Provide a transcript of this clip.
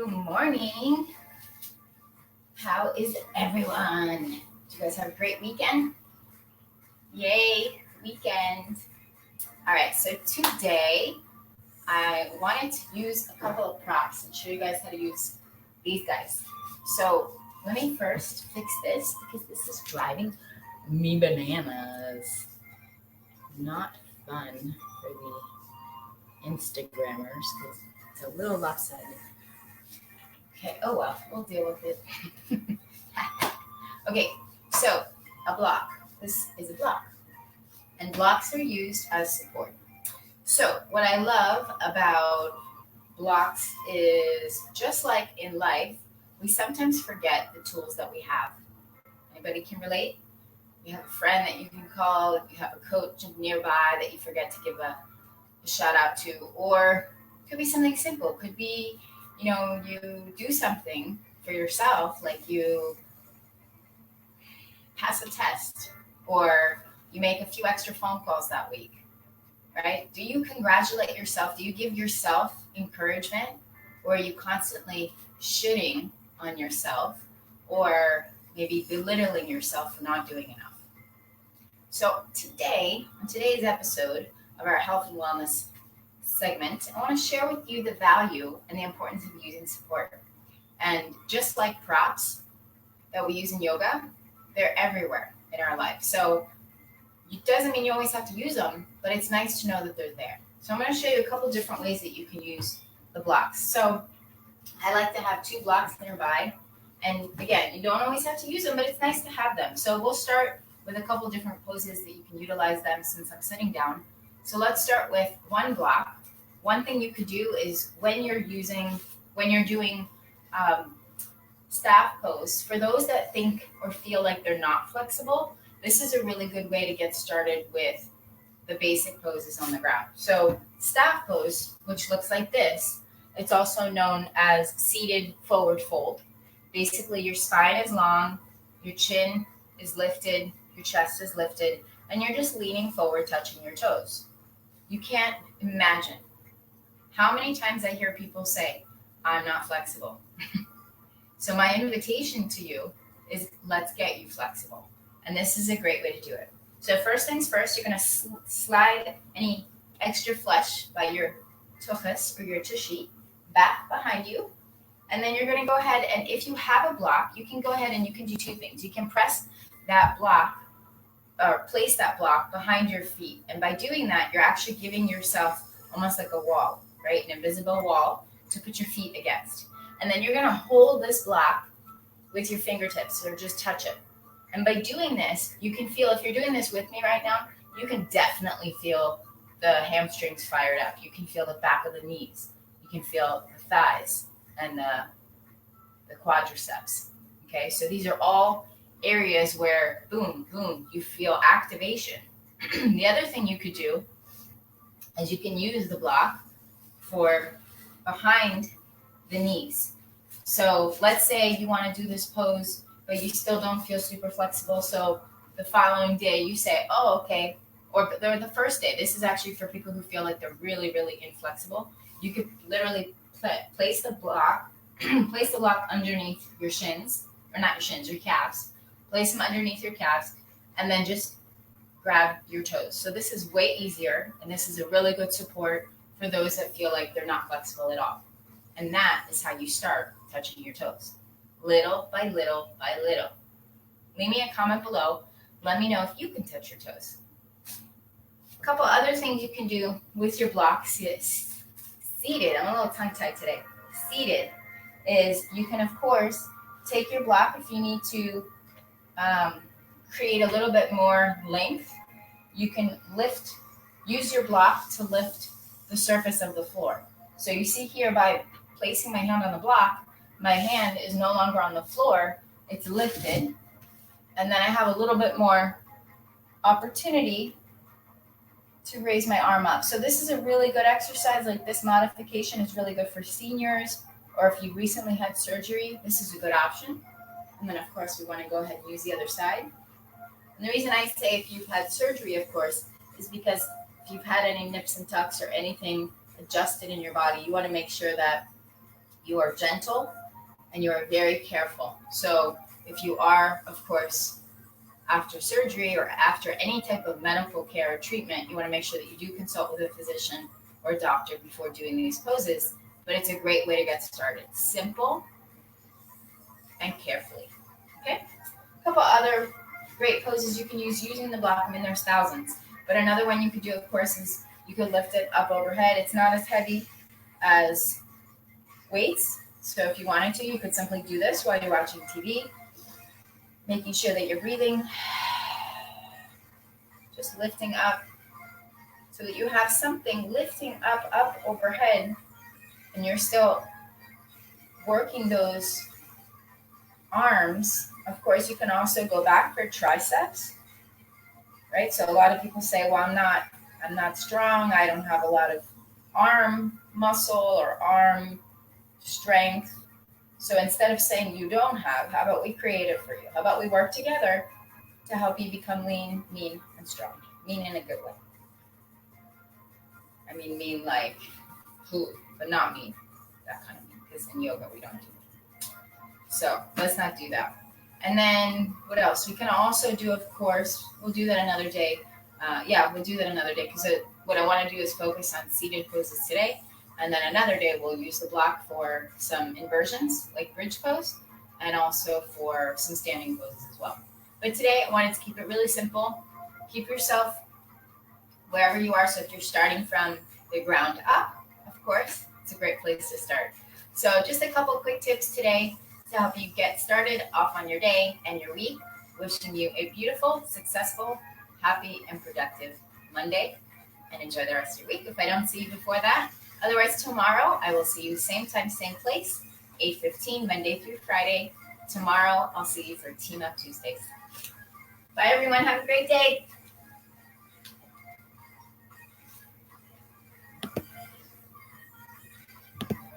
Good morning. How is everyone? Did you guys have a great weekend? Yay, weekend. All right, so today I wanted to use a couple of props and show you guys how to use these guys. So let me first fix this because this is driving me bananas. Not fun for the Instagrammers because it's a little lopsided. Okay, oh well, we'll deal with it. Okay, so a block. This is a block. And blocks are used as support. So what I love about blocks is just like in life, we sometimes forget the tools that we have. Anybody can relate? You have a friend that you can call, you have a coach nearby that you forget to give a shout out to, or it could be something simple. It could be, you do something for yourself, like you pass a test or you make a few extra phone calls that week, right? Do you congratulate yourself? Do you give yourself encouragement? Or are you constantly shitting on yourself or maybe belittling yourself for not doing enough? So today, on today's episode of our health and wellness segment, I want to share with you the value and the importance of using support. And just like props that we use in yoga, they're everywhere in our life. So it doesn't mean you always have to use them, but it's nice to know that they're there. So I'm going to show you a couple different ways that you can use the blocks. So I like to have 2 blocks nearby. And again, you don't always have to use them, but it's nice to have them. So we'll start with a couple different poses that you can utilize them since I'm sitting down. So let's start with one block. One thing you could do is when you're doing staff pose, for those that think or feel like they're not flexible, this is a really good way to get started with the basic poses on the ground. So staff pose, which looks like this, it's also known as seated forward fold. Basically, your spine is long, your chin is lifted, your chest is lifted, and you're just leaning forward, touching your toes. You can't imagine how many times I hear people say, I'm not flexible. So my invitation to you is let's get you flexible. And this is a great way to do it. So first things first, you're going to slide any extra flesh by your tuchus or your tushy back behind you. And then you're going to go ahead and if you have a block, you can go ahead and you can do 2 things. You can press that block or place that block behind your feet. And by doing that, you're actually giving yourself almost like a wall, right? An invisible wall to put your feet against. And then you're going to hold this block with your fingertips or just touch it. And by doing this, you can feel, if you're doing this with me right now, you can definitely feel the hamstrings fired up. You can feel the back of the knees. You can feel the thighs and the quadriceps. Okay, so these are all areas where, boom, boom, you feel activation. The other thing you could do is you can use the block for behind the knees. So let's say you want to do this pose, but you still don't feel super flexible. So the following day you say, oh, okay, or the first day, this is actually for people who feel like they're really, really inflexible. You could literally place the block underneath your shins, or not your shins, your calves. Place them underneath your calves, and then just grab your toes. So this is way easier, and this is a really good support for those that feel like they're not flexible at all. And that is how you start touching your toes, little by little by little. Leave me a comment below. Let me know if you can touch your toes. A couple other things you can do with your blocks is seated. I'm a little tongue-tied today. Seated is you can, of course, take your block if you need to create a little bit more length. You can use your block to lift the surface of the floor. So you see here by placing my hand on the block, my hand is no longer on the floor, it's lifted. And then I have a little bit more opportunity to raise my arm up. So this is a really good exercise. Like this modification is really good for seniors, or if you recently had surgery, this is a good option. And then of course we want to go ahead and use the other side. And the reason I say if you've had surgery, of course, is because if you've had any nips and tucks or anything adjusted in your body, you want to make sure that You are gentle and you are very careful. So if you are, of course, after surgery or after any type of medical care or treatment, you want to make sure that you do consult with a physician or doctor before doing these poses. But it's a great way to get started. Simple and carefully. Okay? A couple other great poses you can use using the block. I mean, there's thousands. But another one you could do, of course, is you could lift it up overhead. It's not as heavy as weights. So if you wanted to, you could simply do this while you're watching TV, making sure that you're breathing, just lifting up so that you have something lifting up overhead, and you're still working those arms. Of course, you can also go back for triceps, right? So a lot of people say, well, I'm not strong. I don't have a lot of arm muscle or arm strength. So instead of saying you don't have, how about we create it for you? How about we work together to help you become lean, mean, and strong? Mean in a good way. I mean, mean like food, but not mean. That kind of mean, because in yoga we don't do it. So let's not do that. And then what else? We can also do, of course, we'll do that another day. We'll do that another day because what I want to do is focus on seated poses today. And then another day we'll use the block for some inversions like bridge pose and also for some standing poses as well. But today I wanted to keep it really simple. Keep yourself wherever you are. So if you're starting from the ground up, of course, it's a great place to start. So just a couple quick tips today to help you get started off on your day and your week. Wishing you a beautiful, successful, happy, and productive Monday, and enjoy the rest of your week if I don't see you before that. Otherwise, tomorrow I will see you same time, same place, 8:15, Monday through Friday. Tomorrow I'll see you for Team Up Tuesdays. Bye, everyone. Have a great day.